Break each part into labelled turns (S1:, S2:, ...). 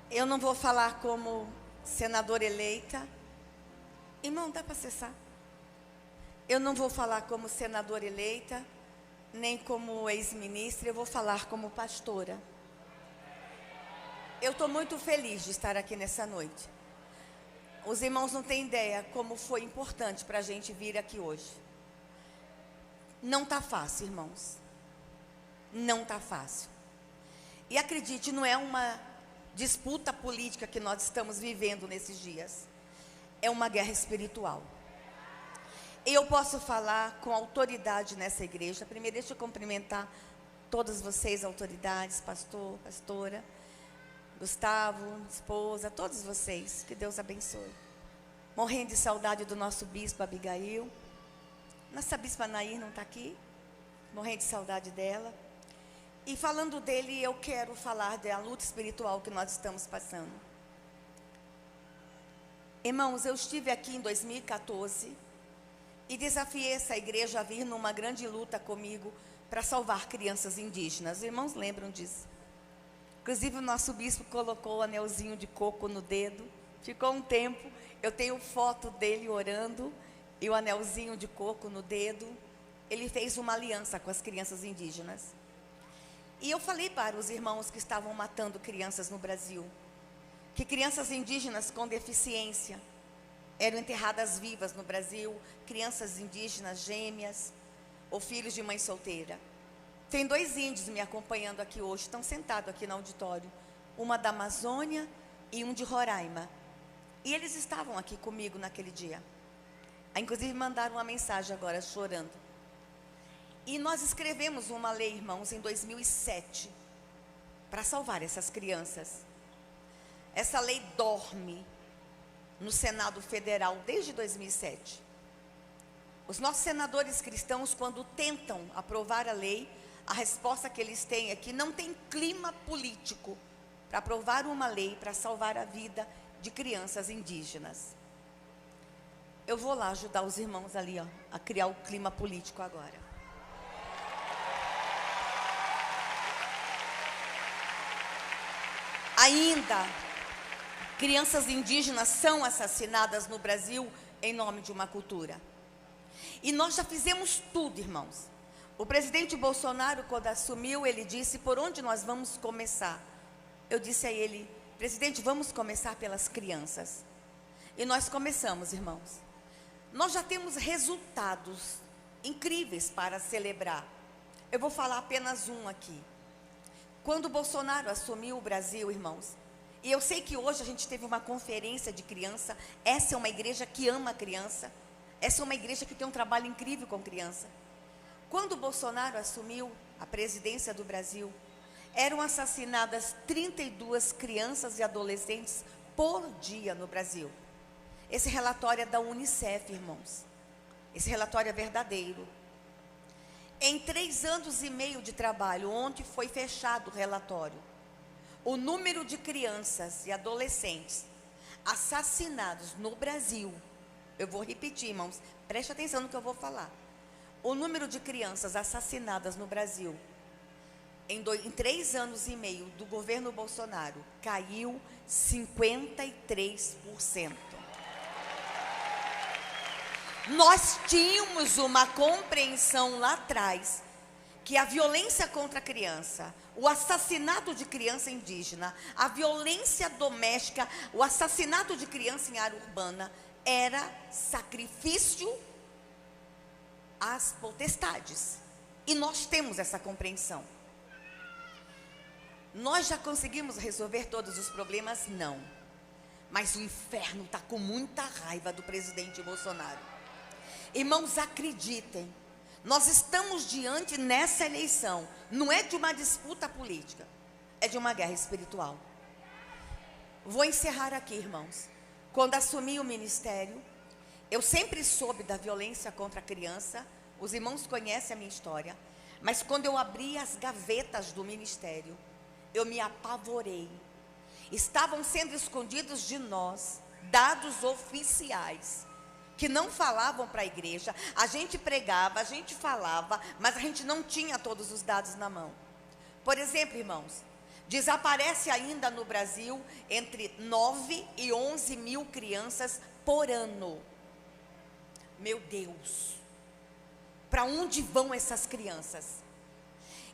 S1: Eu não vou falar como senadora eleita. Irmão, dá para acessar? Eu não vou falar como senadora eleita, nem como ex-ministra, eu vou falar como pastora. Eu estou muito feliz de estar aqui nessa noite. Os irmãos não têm ideia como foi importante para a gente vir aqui hoje. Não está fácil, irmãos. Não está fácil. E acredite, não é uma disputa política que nós estamos vivendo nesses dias. É uma guerra espiritual. E eu posso falar com autoridade nessa igreja. Primeiro, deixa eu cumprimentar todas vocês, autoridades, pastor, pastora, Gustavo, esposa, todos vocês. Que Deus abençoe. Morrendo de saudade do nosso bispo Abigail. Nossa bispa Nair não está aqui. Morrendo de saudade dela. E falando dele, eu quero falar da luta espiritual que nós estamos passando. Irmãos, eu estive aqui em 2014 e desafiei essa igreja a vir numa grande luta comigo para salvar crianças indígenas. Os irmãos lembram disso? Inclusive o nosso bispo colocou o anelzinho de coco no dedo. Ficou um tempo, eu tenho foto dele orando e o anelzinho de coco no dedo. Ele fez uma aliança com as crianças indígenas. E eu falei para os irmãos que estavam matando crianças no Brasil, que crianças indígenas com deficiência eram enterradas vivas no Brasil, crianças indígenas gêmeas ou filhos de mãe solteira. Tem 2 índios me acompanhando aqui hoje, estão sentados aqui no auditório, uma da Amazônia e um de Roraima. E eles estavam aqui comigo naquele dia. Inclusive mandaram uma mensagem agora chorando. E nós escrevemos uma lei, irmãos, em 2007, para salvar essas crianças. Essa lei dorme no Senado Federal desde 2007. Os nossos senadores cristãos, quando tentam aprovar a lei, a resposta que eles têm é que não tem clima político para aprovar uma lei para salvar a vida de crianças indígenas. Eu vou lá ajudar os irmãos ali, a criar o clima político agora. Ainda, crianças indígenas são assassinadas no Brasil em nome de uma cultura. E nós já fizemos tudo, irmãos. O presidente Bolsonaro, quando assumiu, ele disse: por onde nós vamos começar? Eu disse a ele: presidente, vamos começar pelas crianças. E nós começamos, irmãos. Nós já temos resultados incríveis para celebrar. Eu vou falar apenas um aqui. Quando Bolsonaro assumiu o Brasil, irmãos, e eu sei que hoje a gente teve uma conferência de criança, essa é uma igreja que ama a criança, essa é uma igreja que tem um trabalho incrível com criança. Quando Bolsonaro assumiu a presidência do Brasil, eram assassinadas 32 crianças e adolescentes por dia no Brasil. Esse relatório é da Unicef, irmãos. Esse relatório é verdadeiro. Em 3 anos e meio de trabalho, ontem foi fechado o relatório, o número de crianças e adolescentes assassinados no Brasil, eu vou repetir, irmãos, preste atenção no que eu vou falar. O número de crianças assassinadas no Brasil, em 3 anos e meio do governo Bolsonaro, caiu 53%. Nós tínhamos uma compreensão lá atrás que a violência contra a criança, o assassinato de criança indígena, a violência doméstica, o assassinato de criança em área urbana era sacrifício às potestades. E nós temos essa compreensão. Nós já conseguimos resolver todos os problemas? Não. Mas o inferno está com muita raiva do presidente Bolsonaro. Irmãos, acreditem, nós estamos diante nessa eleição, não é de uma disputa política, é de uma guerra espiritual. Vou encerrar aqui, irmãos. Quando assumi o ministério, eu sempre soube da violência contra a criança, os irmãos conhecem a minha história, mas quando eu abri as gavetas do ministério, eu me apavorei. Estavam sendo escondidos de nós dados oficiais, que não falavam para a igreja. A gente pregava, a gente falava, mas a gente não tinha todos os dados na mão. Por exemplo, irmãos, Desaparece ainda no Brasil entre 9 e 11 mil crianças por ano. Meu Deus, para onde vão essas crianças?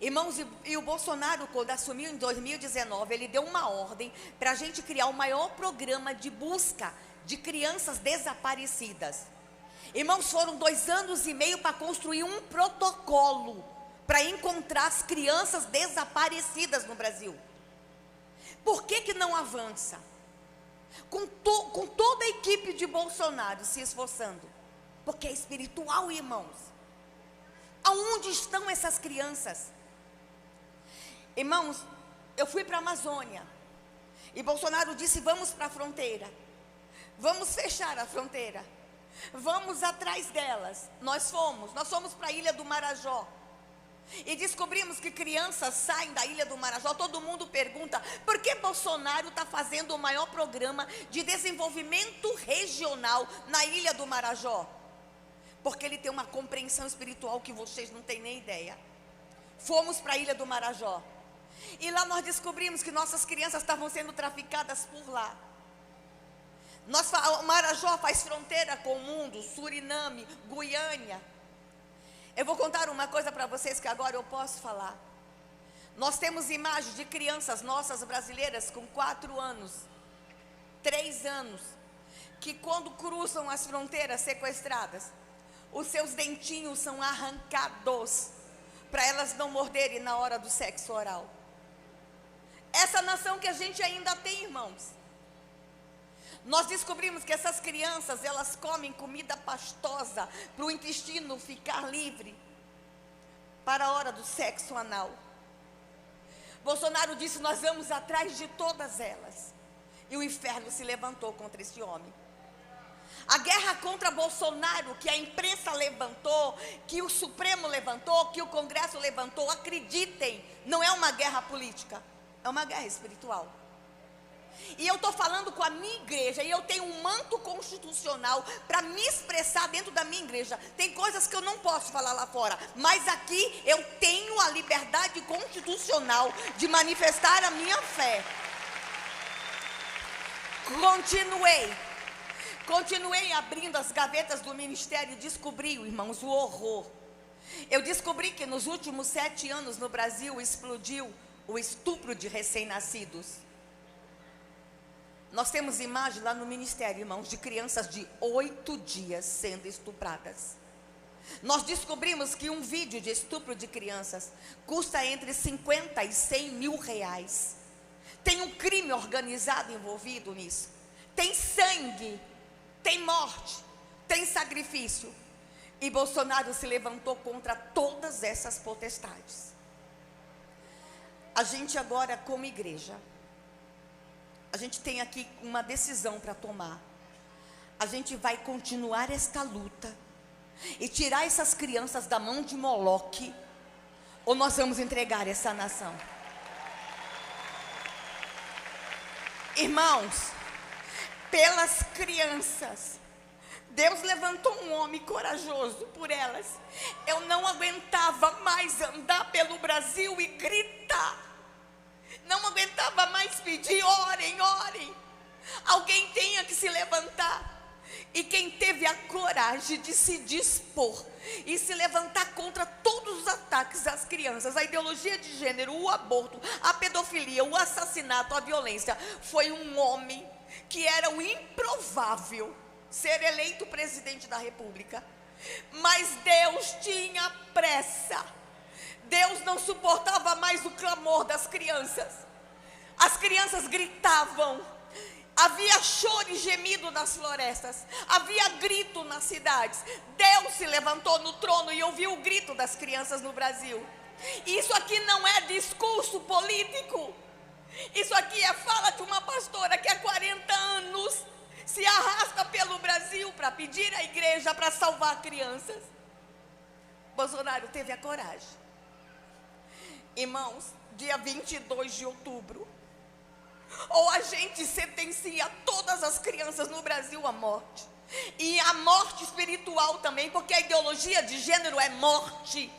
S1: Irmãos, e o Bolsonaro, quando assumiu em 2019, ele deu uma ordem para a gente criar o maior programa de busca de crianças desaparecidas. Irmãos, foram 2 anos e meio para construir um protocolo para encontrar as crianças desaparecidas no Brasil. Por que não avança? Com toda a equipe de Bolsonaro se esforçando, porque é espiritual, irmãos. Aonde estão essas crianças? Irmãos, eu fui para a Amazônia e Bolsonaro disse: vamos para a fronteira, vamos fechar a fronteira, vamos atrás delas. Nós fomos para a Ilha do Marajó e descobrimos que crianças saem da Ilha do Marajó. Todo mundo pergunta: por que Bolsonaro está fazendo o maior programa de desenvolvimento regional na Ilha do Marajó? Porque ele tem uma compreensão espiritual que vocês não têm nem ideia. Fomos para a Ilha do Marajó e lá nós descobrimos que nossas crianças estavam sendo traficadas por lá. O Marajó faz fronteira com o mundo, Suriname, Guiânia. Eu vou contar uma coisa para vocês que agora eu posso falar. Nós temos imagens de crianças nossas brasileiras com 4 anos, 3 anos, que quando cruzam as fronteiras sequestradas, os seus dentinhos são arrancados para elas não morderem na hora do sexo oral. Essa nação que a gente ainda tem, irmãos. Nós descobrimos que essas crianças, elas comem comida pastosa para o intestino ficar livre para a hora do sexo anal. Bolsonaro disse: nós vamos atrás de todas elas. E o inferno se levantou contra esse homem. A guerra contra Bolsonaro, que a imprensa levantou, que o Supremo levantou, que o Congresso levantou, acreditem, não é uma guerra política, é uma guerra espiritual. E eu estou falando com a minha igreja, e eu tenho um manto constitucional para me expressar dentro da minha igreja. Tem coisas que eu não posso falar lá fora, mas aqui eu tenho a liberdade constitucional de manifestar a minha fé. Continuei abrindo as gavetas do ministério e descobri, irmãos, o horror. Eu descobri que nos últimos 7 anos no Brasil explodiu o estupro de recém-nascidos. Nós temos imagem lá no ministério, irmãos, de crianças de 8 dias sendo estupradas. Nós descobrimos que um vídeo de estupro de crianças custa entre 50 e 100 mil reais. Tem um crime organizado envolvido nisso. Tem sangue, tem morte, tem sacrifício. E Bolsonaro se levantou contra todas essas potestades. A gente agora, como igreja, a gente tem aqui uma decisão para tomar. A gente vai continuar esta luta e tirar essas crianças da mão de Moloque, ou nós vamos entregar essa nação? Irmãos, pelas crianças, Deus levantou um homem corajoso por elas. Eu não aguentava mais andar pelo Brasil e gritar. Não aguentava mais pedir: orem, orem. Alguém tenha que se levantar. E quem teve a coragem de se dispor e se levantar contra todos os ataques às crianças, a ideologia de gênero, o aborto, a pedofilia, o assassinato, a violência, foi um homem que era o improvável ser eleito presidente da República. Mas Deus tinha pressa. Deus não suportava mais o clamor das crianças. As crianças gritavam. Havia choro e gemido nas florestas. Havia grito nas cidades. Deus se levantou no trono e ouviu o grito das crianças no Brasil. Isso aqui não é discurso político. Isso aqui é fala de uma pastora que há 40 anos se arrasta pelo Brasil para pedir à igreja para salvar crianças. Bolsonaro teve a coragem. Irmãos, dia 22 de outubro, ou a gente sentencia todas as crianças no Brasil à morte, e a morte espiritual também, porque a ideologia de gênero é morte.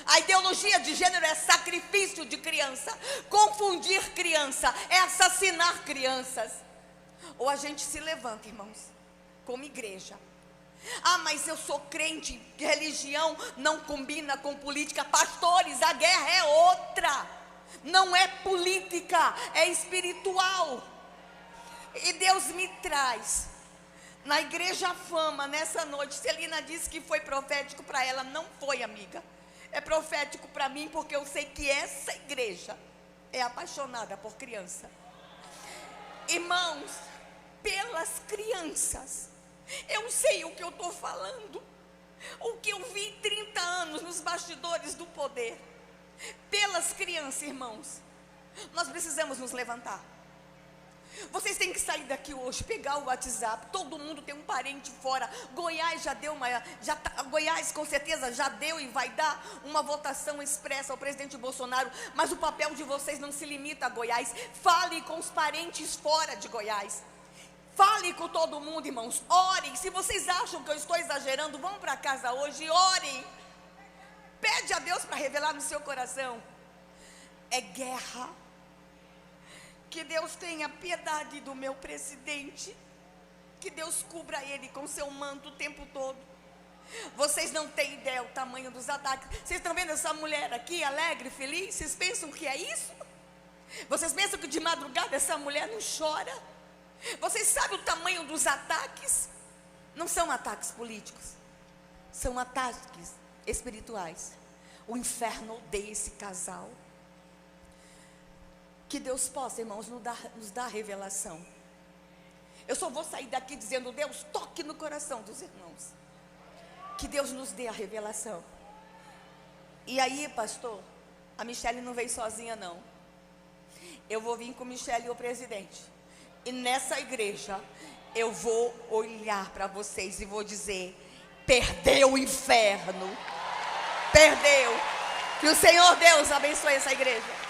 S1: A ideologia de gênero é sacrifício de criança, confundir criança, é assassinar crianças. Ou a gente se levanta, irmãos, como igreja. Ah, mas eu sou crente, religião não combina com política. Pastores, a guerra é outra, não é política, é espiritual. E Deus me traz na igreja Fama nessa noite. Celina disse que foi profético para ela, não foi, amiga. É profético para mim, porque eu sei que essa igreja é apaixonada por criança. Irmãos, pelas crianças. Eu sei o que eu estou falando, o que eu vi 30 anos nos bastidores do poder. Pelas crianças, irmãos, nós precisamos nos levantar. Vocês têm que sair daqui hoje, pegar o WhatsApp. Todo mundo tem um parente fora. Goiás já deu Goiás com certeza já deu e vai dar uma votação expressa ao presidente Bolsonaro. Mas o papel de vocês não se limita a Goiás. Fale com os parentes fora de Goiás. Fale com todo mundo, irmãos. Orem. Se vocês acham que eu estou exagerando, vão para casa hoje e orem. Pede a Deus para revelar no seu coração. É guerra. Que Deus tenha piedade do meu presidente. Que Deus cubra ele com seu manto o tempo todo. Vocês não têm ideia o tamanho dos ataques. Vocês estão vendo essa mulher aqui, alegre, feliz? Vocês pensam que é isso? Vocês pensam que de madrugada essa mulher não chora? Vocês sabem o tamanho dos ataques? Não são ataques políticos, são ataques espirituais. O inferno odeia esse casal. Que Deus possa, irmãos, nos dar revelação. Eu só vou sair daqui dizendo: Deus, toque no coração dos irmãos. Que Deus nos dê a revelação. E aí, pastor, a Michele não veio sozinha não. Eu vou vir com Michele e o presidente. E nessa igreja, eu vou olhar para vocês e vou dizer: perdeu o inferno. Perdeu. Que o Senhor Deus abençoe essa igreja.